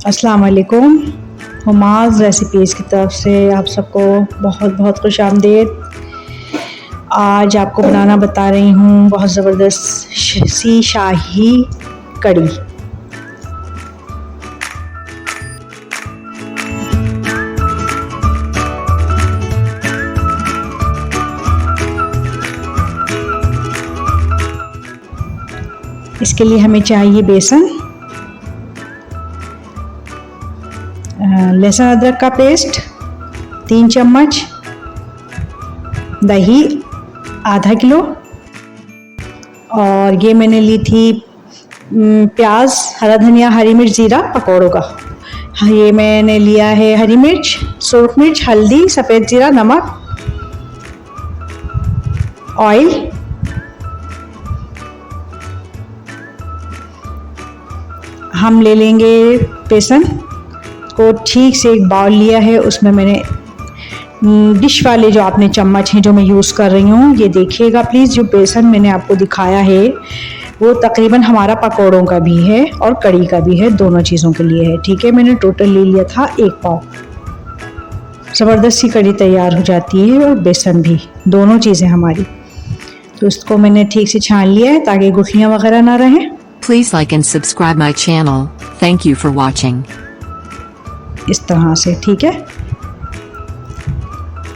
अस्सलाम वालेकुम। हुमाज़ रेसिपीज़ की तरफ से आप सबको बहुत बहुत खुश आमदीद। आज आपको बनाना बता रही हूँ बहुत ज़बरदस्त सी शाही कड़ी। इसके लिए हमें चाहिए बेसन, लहसुन अदरक का पेस्ट 3 चम्मच, दही आधा किलो, और ये मैंने ली थी प्याज, हरा धनिया, हरी मिर्च, ज़ीरा पकौड़ों का। ये मैंने लिया है हरी मिर्च, सुर्ख मिर्च, हल्दी, सफ़ेद ज़ीरा, नमक, ऑयल, हम ले लेंगे बेसन को ठीक से एक बाउल लिया है, उसमें मैंने डिश वाले जो आपने चम्मच हैं जो मैं यूज़ कर रही हूँ, ये देखिएगा प्लीज़। जो बेसन मैंने आपको दिखाया है वो तकरीबन हमारा पकौड़ों का भी है और कड़ी का भी है, दोनों चीज़ों के लिए है। ठीक है, मैंने टोटल ले लिया था 1 पाव। ज़बरदस्त सी कड़ी तैयार हो जाती है और बेसन भी, दोनों चीज़ें हमारी। तो इसको मैंने ठीक से छान लिया है ताकि गुठलियाँ वगैरह ना रहें। Please like and subscribe my channel. Thank you for watching. इस तरह से, ठीक है।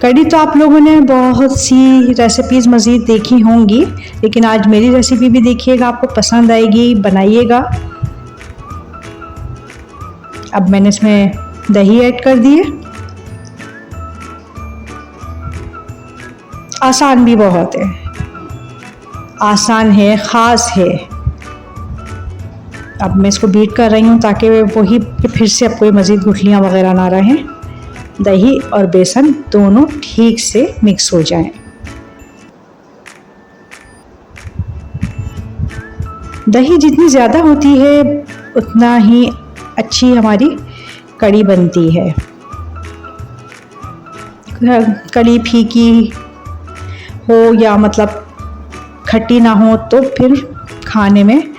कड़ी तो आप लोगों ने बहुत सी रेसिपीज़ मज़ीद देखी होंगी, लेकिन आज मेरी रेसिपी भी देखिएगा, आपको पसंद आएगी, बनाइएगा। अब मैंने इसमें दही ऐड कर दी है। आसान भी बहुत है, आसान है, ख़ास है। अब मैं इसको बीट कर रही हूँ ताकि वही फिर से अब कोई मज़ीद गुठलियाँ वगैरह ना रहें। दही और बेसन दोनों ठीक से मिक्स हो जाएं। दही जितनी ज़्यादा होती है उतना ही अच्छी हमारी कड़ी बनती है। कड़ी फीकी हो या मतलब खट्टी ना हो तो फिर खाने में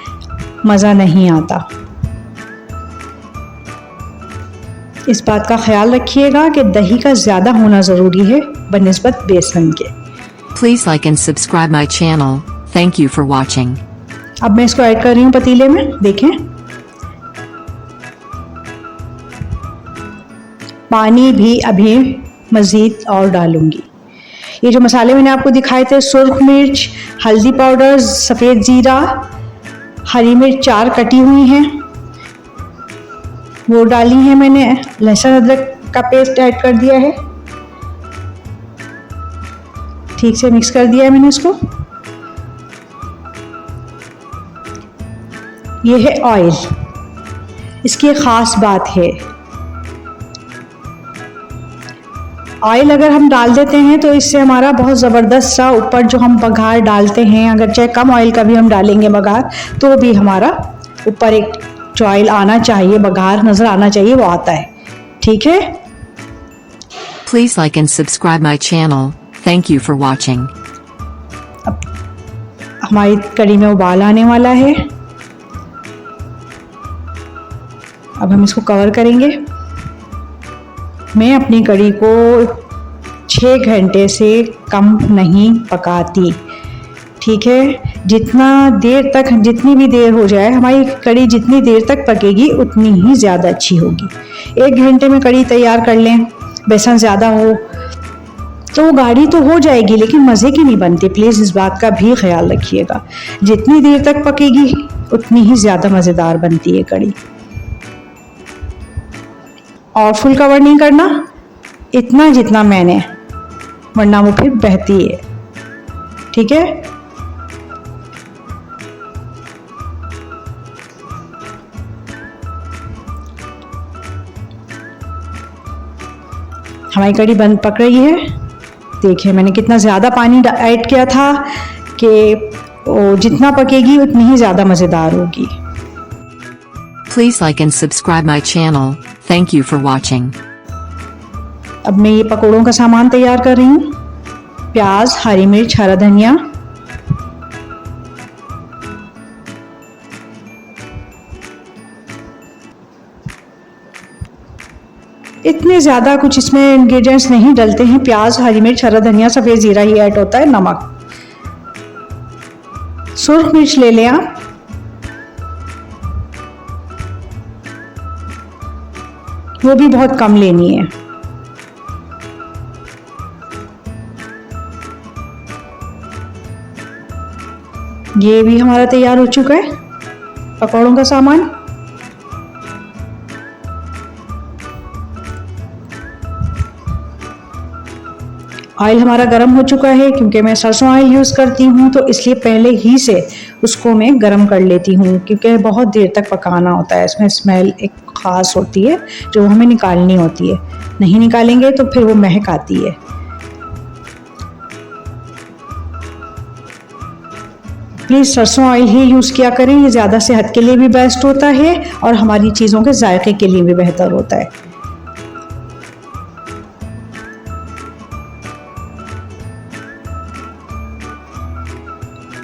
मज़ा नहीं आता। इस बात का ख्याल रखिएगा कि दही का ज़्यादा होना ज़रूरी है बनिस्बत बेसन के। Please like and subscribe my channel. Thank you for watching. अब मैं इसको ऐड कर रही हूँ पतीले में, देखें। पानी भी अभी मज़ीद और डालूँगी। ये जो मसाले मैंने आपको दिखाए थे, सुर्ख मिर्च, हल्दी पाउडर, सफ़ेद ज़ीरा, हरी मिर्च 4 कटी हुई हैं, वो डाली है मैंने। लहसुन अदरक का पेस्ट ऐड कर दिया है, ठीक से मिक्स कर दिया है मैंने इसको। ये है ऑयल, इसकी एक ख़ास बात है, ऑयल अगर हम डाल देते हैं तो इससे हमारा बहुत ज़बरदस्त सा ऊपर जो हम बघार डालते हैं, अगर चाहे कम ऑयल का भी हम डालेंगे बघार, तो भी हमारा ऊपर एक जो ऑयल आना चाहिए, बघार नज़र आना चाहिए, वो आता है। ठीक है। Please like and subscribe my channel. Thank you for watching. अब हमारी कड़ी में उबाल आने वाला है। अब हम इसको कवर करेंगे। मैं अपनी कड़ी को 6 घंटे से कम नहीं पकाती। ठीक है, जितनी भी देर हो जाए, हमारी कड़ी जितनी देर तक पकेगी उतनी ही ज़्यादा अच्छी होगी। 1 घंटे में कड़ी तैयार कर लें, बेसन ज़्यादा हो तो वो गाढ़ी तो हो जाएगी लेकिन मज़े की नहीं बनती। प्लीज़ इस बात का भी ख्याल रखिएगा, जितनी देर तक पकेगी उतनी ही ज़्यादा मज़ेदार बनती है कड़ी। और फुल कवर नहीं करना, इतना जितना मैंने, वरना वो फिर बहती है। ठीक है। हमारी कड़ी बंद पक रही है। देखिए मैंने कितना ज़्यादा पानी ऐड किया था कि जितना पकेगी उतनी ही ज़्यादा मज़ेदार होगी। Please like and subscribe my channel. Thank you for watching. अब मैं ये पकौड़ों का सामान तैयार कर रही हूँ। प्याज, हरी मिर्च, हरा धनिया, इतने ज़्यादा कुछ इसमें इंग्रेडिएंट्स नहीं डलते हैं। प्याज, हरी मिर्च, हरा धनिया, सफ़ेद ज़ीरा ही ऐड होता है, नमक। सुर्ख मिर्च ले लें आप, वो भी बहुत कम लेनी है। ये भी हमारा तैयार हो चुका है पकौड़ों का सामान। ऑयल हमारा गर्म हो चुका है, क्योंकि मैं सरसों ऑयल यूज़ करती हूँ तो इसलिए पहले ही से उसको मैं गर्म कर लेती हूँ, क्योंकि बहुत देर तक पकाना होता है। इसमें स्मेल एक ख़ास होती है जो हमें निकालनी होती है, नहीं निकालेंगे तो फिर वो महक आती है। प्लीज़ सरसों ऑयल ही यूज़ किया करें, ये ज़्यादा सेहत के लिए भी बेस्ट होता है और हमारी चीज़ों के जायके के लिए भी बेहतर होता है।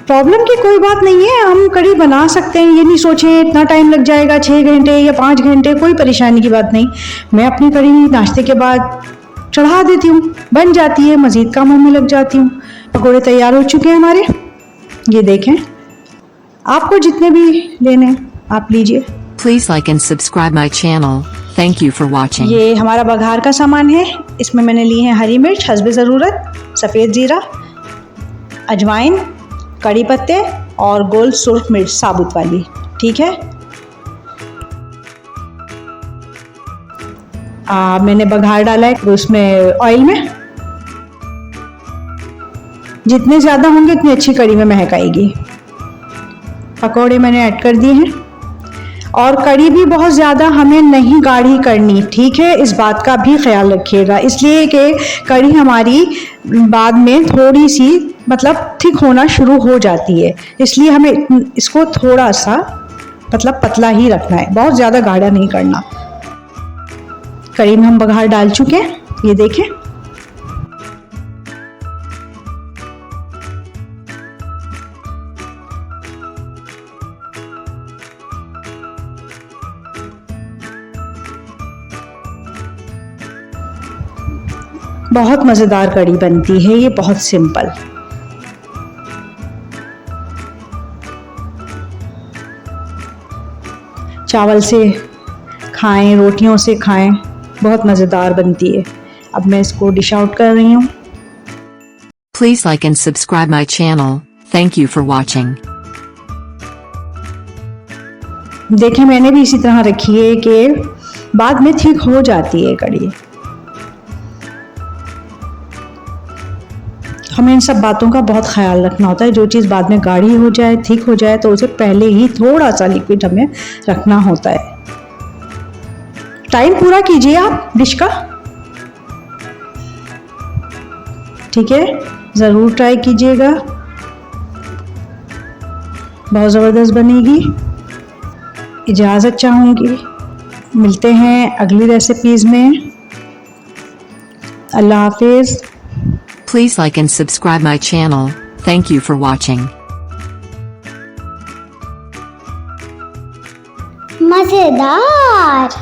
प्रॉब्लम की कोई बात नहीं है, हम कढ़ी बना सकते हैं। ये नहीं सोचें इतना टाइम लग जाएगा, 6 घंटे या 5 घंटे, कोई परेशानी की बात नहीं। मैं अपनी कढ़ी नाश्ते के बाद चढ़ा देती हूँ, बन जाती है, मज़ीद कामों में लग जाती हूँ। पकौड़े तैयार हो चुके हैं हमारे, ये देखें। आपको जितने भी लेने हैं आप लीजिए। Please like and subscribe my channel. Thank you for watching. ये हमारा बघार का सामान है। इसमें मैंने ली है हरी मिर्च हस्बे ज़रूरत, सफ़ेद ज़ीरा, अजवाइन, कड़ी पत्ते और गोल सुर्ख मिर्च साबुत वाली, ठीक है। मैंने बघार डाला है उसमें ऑयल में। जितने ज़्यादा होंगे उतनी अच्छी कड़ी में महक आएगी। पकौड़े मैंने ऐड कर दिए हैं और कड़ी भी बहुत ज़्यादा हमें नहीं गाढ़ी करनी, ठीक है, इस बात का भी ख्याल रखिएगा। इसलिए कि कड़ी हमारी बाद में थोड़ी सी मतलब थिक होना शुरू हो जाती है, इसलिए हमें इसको थोड़ा सा मतलब पतला ही रखना है, बहुत ज़्यादा गाढ़ा नहीं करना। कड़ी में हम बघार डाल चुके हैं, ये देखें। बहुत मज़ेदार कड़ी बनती है ये, बहुत सिंपल। चावल से खाएं, रोटियों से खाएं, बहुत मज़ेदार बनती है। अब मैं इसको डिश आउट कर रही हूँ। Please like and subscribe my channel. Thank you for watching. देखें, मैंने भी इसी तरह रखी है कि बाद में ठीक हो जाती है कड़ी। हमें इन सब बातों का बहुत ख्याल रखना होता है। जो चीज़ बाद में गाढ़ी हो जाए, थिक हो जाए, तो उसे पहले ही थोड़ा सा लिक्विड हमें रखना होता है। टाइम पूरा कीजिए आप डिश का, ठीक है, ज़रूर ट्राई कीजिएगा, बहुत ज़बरदस्त बनेगी। इजाज़त चाहूँगी, मिलते हैं अगली रेसिपीज़ में। अल्लाह हाफिज़। Please like and subscribe my channel. Thank you for watching. मजेदार।